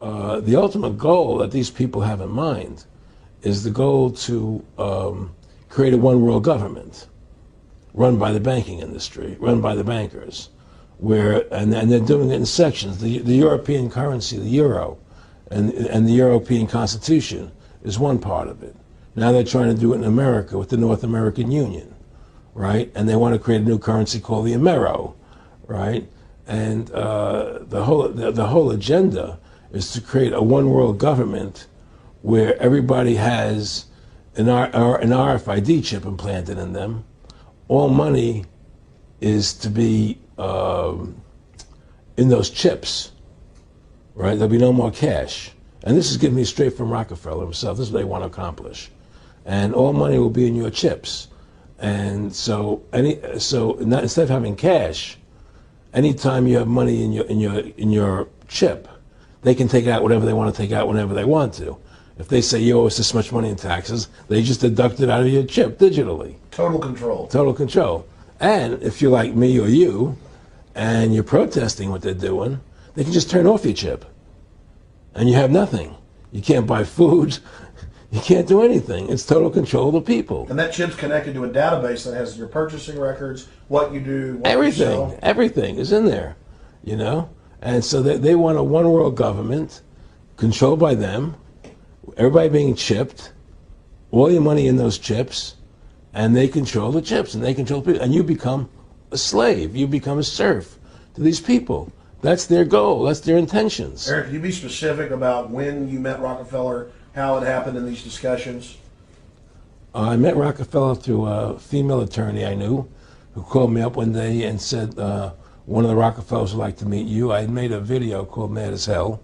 the ultimate goal that these people have in mind is the goal to create a one world government run by the banking industry, run by the bankers, and they're doing it in sections. The European currency, the euro, and the European Constitution is one part of it. Now they're trying to do it in America with the North American Union, right? And they want to create a new currency called the Amero, right? And the whole agenda is to create a one world government where everybody has an RFID chip implanted in them. All money is to be in those chips, right? There'll be no more cash. And this is given me straight from Rockefeller himself. This is what they want to accomplish. And all money will be in your chips. And so instead of having cash, anytime you have money in your chip, they can take out whatever they want to take out whenever they want to. If they say you owe us this much money in taxes, they just deduct it out of your chip digitally. Total control. Total control. And if you're like me or you, and you're protesting what they're doing, they can just turn off your chip. And you have nothing. You can't buy food. You can't do anything. It's total control of the people. And that chip's connected to a database that has your purchasing records, what you do, what everything, you sell. Everything is in there, you know? And so they want a one world government controlled by them, everybody being chipped, all your money in those chips, and they control the chips, and they control people, and you become a slave. You become a serf to these people. That's their goal. That's their intentions. Eric, can you be specific about when you met Rockefeller, how it happened in these discussions? I met Rockefeller through a female attorney I knew who called me up one day and said, one of the Rockefellers would like to meet you. I had made a video called Mad as Hell,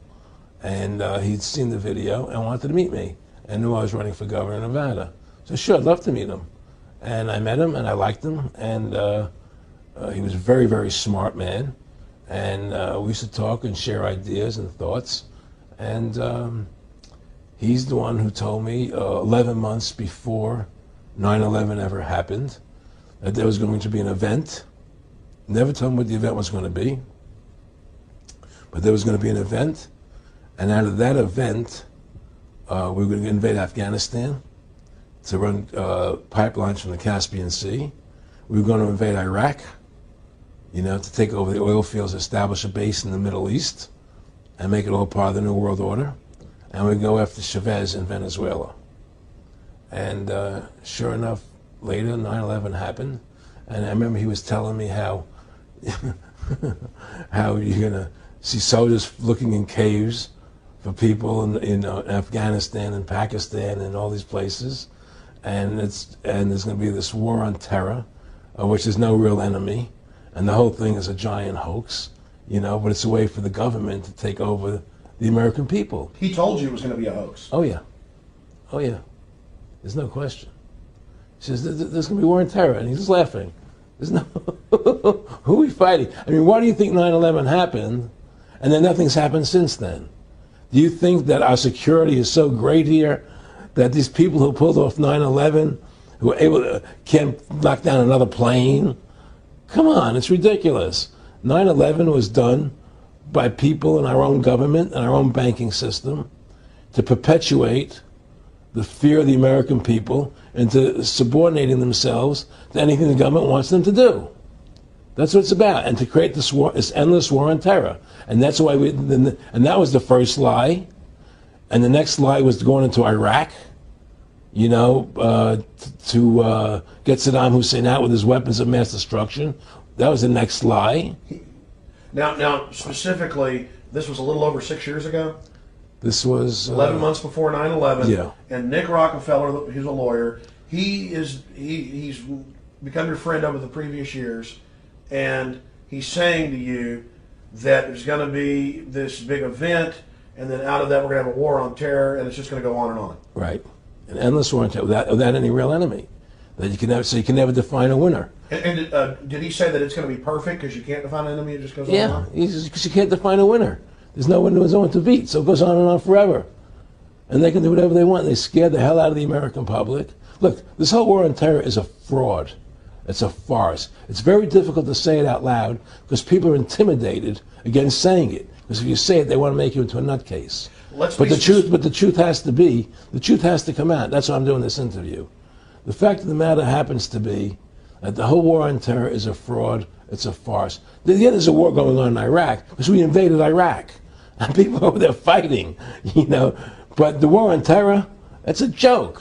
and he'd seen the video and wanted to meet me and knew I was running for governor of Nevada. So sure, I'd love to meet him. And I met him and I liked him, and he was a very, very smart man. And we used to talk and share ideas and thoughts. And he's the one who told me 11 months before 9/11 ever happened that there was going to be an event. Never told him what the event was going to be, but there was going to be an event. And out of that event, we were going to invade Afghanistan to run pipelines from the Caspian Sea. We were going to invade Iraq, you know, to take over the oil fields, establish a base in the Middle East, and make it all part of the New World Order. And we'd go after Chavez in Venezuela. And sure enough, later 9/11 happened. And I remember he was telling me how how you're going to see soldiers looking in caves for people in Afghanistan and Pakistan and all these places. And there's going to be this war on terror, which is no real enemy. And the whole thing is a giant hoax, you know, but it's a way for the government to take over the American people. He told you it was going to be a hoax. Oh, yeah. Oh, yeah. There's no question. He says, there's going to be war on terror. And he's just laughing. There's no... Who are we fighting? I mean, why do you think 9/11 happened and then nothing's happened since then? Do you think that our security is so great here that these people who pulled off 9/11, who were able to, can't knock down another plane? Come on, it's ridiculous. 9/11 was done by people in our own government and our own banking system to perpetuate the fear of the American people into subordinating themselves to anything the government wants them to do. That's what it's about, and to create this war, this endless war on terror. And that's why and that was the first lie. And the next lie was going into Iraq, you know, to get Saddam Hussein out with his weapons of mass destruction. That was the next lie. Now, specifically, this was a little over 6 years ago. This was 11 months before 9/11. Yeah. And Nick Rockefeller, he's a lawyer. He's become your friend over the previous years, and he's saying to you that there's going to be this big event, and then out of that we're going to have a war on terror, and it's just going to go on and on. Right, an endless war on terror without any real enemy. That you can never, so you can never define a winner. And did he say that it's going to be perfect because you can't define an enemy? It just goes on and on? Yeah, because you can't define a winner. There's no one to beat, so it goes on and on forever. And they can do whatever they want. They scare the hell out of the American public. Look, this whole war on terror is a fraud. It's a farce. It's very difficult to say it out loud because people are intimidated against saying it. Because if you say it, they want to make you into a nutcase. Let's But be the truth has to come out. That's why I'm doing this interview. The fact of the matter happens to be that the whole war on terror is a fraud. It's a farce. Yeah, there's a war going on in Iraq because we invaded Iraq. And people over there fighting, you know. But the war on terror, it's a joke,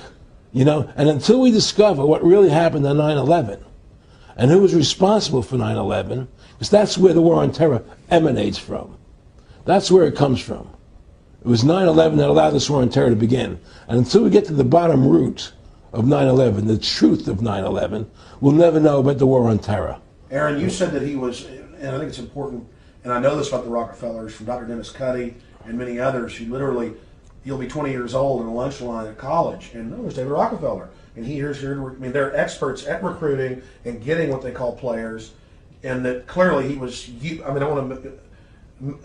you know. And until we discover what really happened on 9/11 and who was responsible for 9/11, because that's where the war on terror emanates from. That's where it comes from. It was 9/11 that allowed this war on terror to begin. And until we get to the bottom root of 9/11, the truth of 9/11, we'll never know about the war on terror. Aaron, you said that he was, and I think it's important, and I know this about the Rockefellers from Dr. Dennis Cuddy and many others who literally, you'll be 20 years old in a lunch line at college, and there's David Rockefeller. And here's here, I mean, they're experts at recruiting and getting what they call players, and that clearly he was, I mean, I want to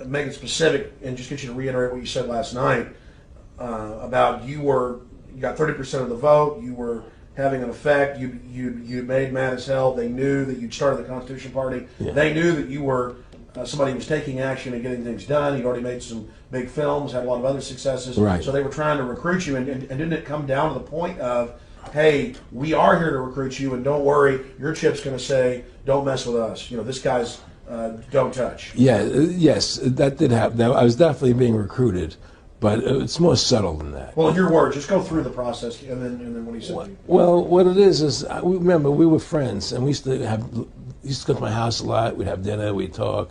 make it specific and just get you to reiterate what you said last night about you got 30% of the vote, you were having an effect, you made mad as hell, they knew that you'd started the Constitution Party, Yeah. They knew that you were somebody who was taking action and getting things done, you'd already made some big films, had a lot of other successes, Right. So they were trying to recruit you, and didn't it come down to the point of, hey, we are here to recruit you, and don't worry, your chip's going to say, don't mess with us, you know, this guy's don't touch. Yeah, yes, that did happen. I was definitely being recruited, but it's more subtle than that. Well, in your words, just go through the process, and then what he said to you. Well, what it is remember we were friends, and we used to go to my house a lot. We'd have dinner, we'd talk,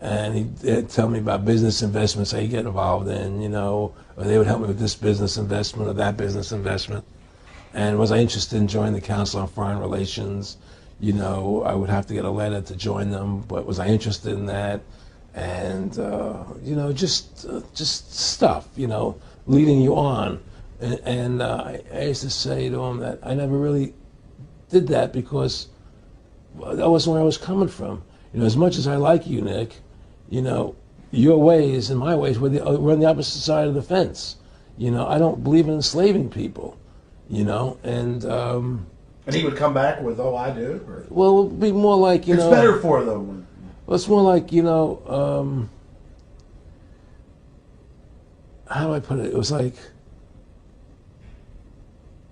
and he'd tell me about business investments that he'd get involved in, you know, or they would help me with this business investment or that business investment. And was I interested in joining the Council on Foreign Relations? You know, I would have to get a letter to join them, but was I interested in that? And, you know, just stuff, you know, leading you on. And I used to say to him that I never really did that because that wasn't where I was coming from. You know, as much as I like you, Nick, you know, your ways and my ways, we're on the opposite side of the fence. You know, I don't believe in enslaving people, you know, and he would come back with, oh, I do? Or? Well, it would be more like, you know... It's better for them. Well, it's more like, you know, how do I put it? It was like,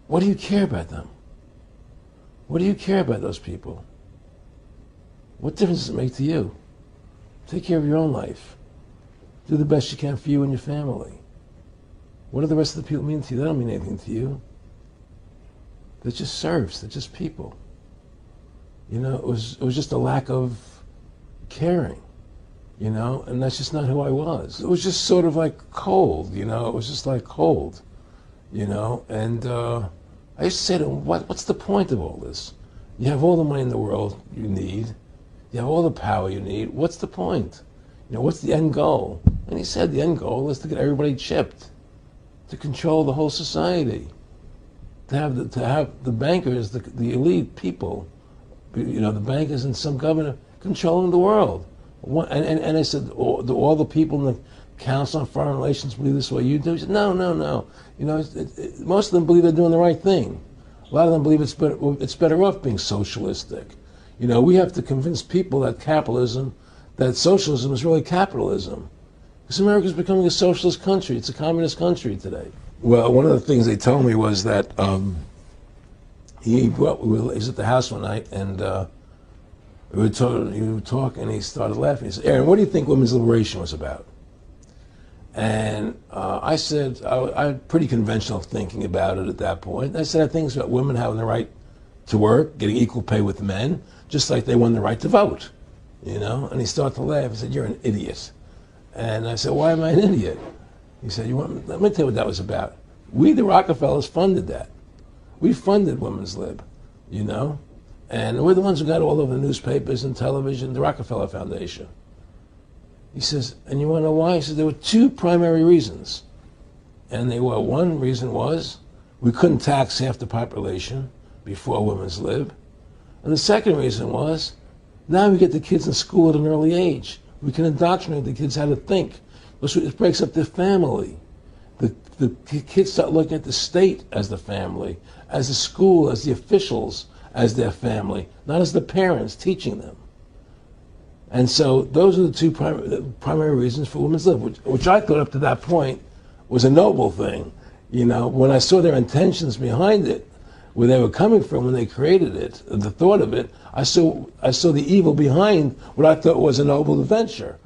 what do you care about them? What do you care about those people? What difference does it make to you? Take care of your own life. Do the best you can for you and your family. What do the rest of the people mean to you? They don't mean anything to you. They're just serfs. They're just people. You know, it was just a lack of caring, you know, and that's just not who I was. It was just sort of like cold, you know. It was just like cold, you know. And I used to say to him, what's the point of all this? You have all the money in the world you need. You have all the power you need. What's the point? You know, what's the end goal? And he said the end goal is to get everybody chipped, to control the whole society, to have the bankers, the elite people, you know, the bankers and some governor controlling the world. And I said, do all the people in the Council on Foreign Relations believe this way you do? He said, no. You know, most of them believe they're doing the right thing. A lot of them believe it's better off being socialistic. You know, we have to convince people that that socialism is really capitalism. Because America's becoming a socialist country. It's a communist country today. Well, one of the things they told me was that he was at the house one night, and he would talk, and he started laughing. He said, Aaron, what do you think women's liberation was about? And I said, I had pretty conventional thinking about it at that point. I said, I think it's about women having the right to work, getting equal pay with men, just like they won the right to vote, you know? And he started to laugh. He said, you're an idiot. And I said, why am I an idiot? He said, let me tell you what that was about. We, the Rockefellers, funded that. We funded Women's Lib, you know? And we're the ones who got all over the newspapers and television, the Rockefeller Foundation. He says, and you want to know why? He says, there were two primary reasons. And one reason was we couldn't tax half the population before Women's Lib. And the second reason was, now we get the kids in school at an early age. We can indoctrinate the kids how to think. It breaks up their family. The kids start looking at the state as the family, as the school, as the officials, as their family, not as the parents teaching them. And so those are the two primary reasons for women's lib, which I thought up to that point was a noble thing. You know, when I saw their intentions behind it, where they were coming from when they created it, the thought of it, I saw the evil behind what I thought was a noble adventure.